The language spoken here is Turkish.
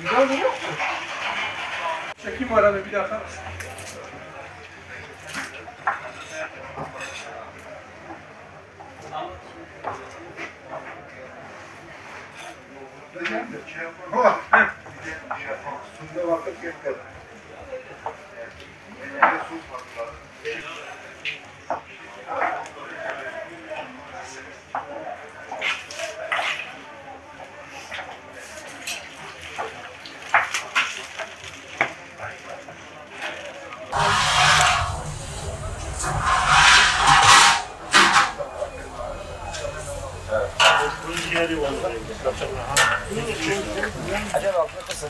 Güzel mi? Çekim var abi bir dakika. Sunda vakit geçti. Acaba kısın.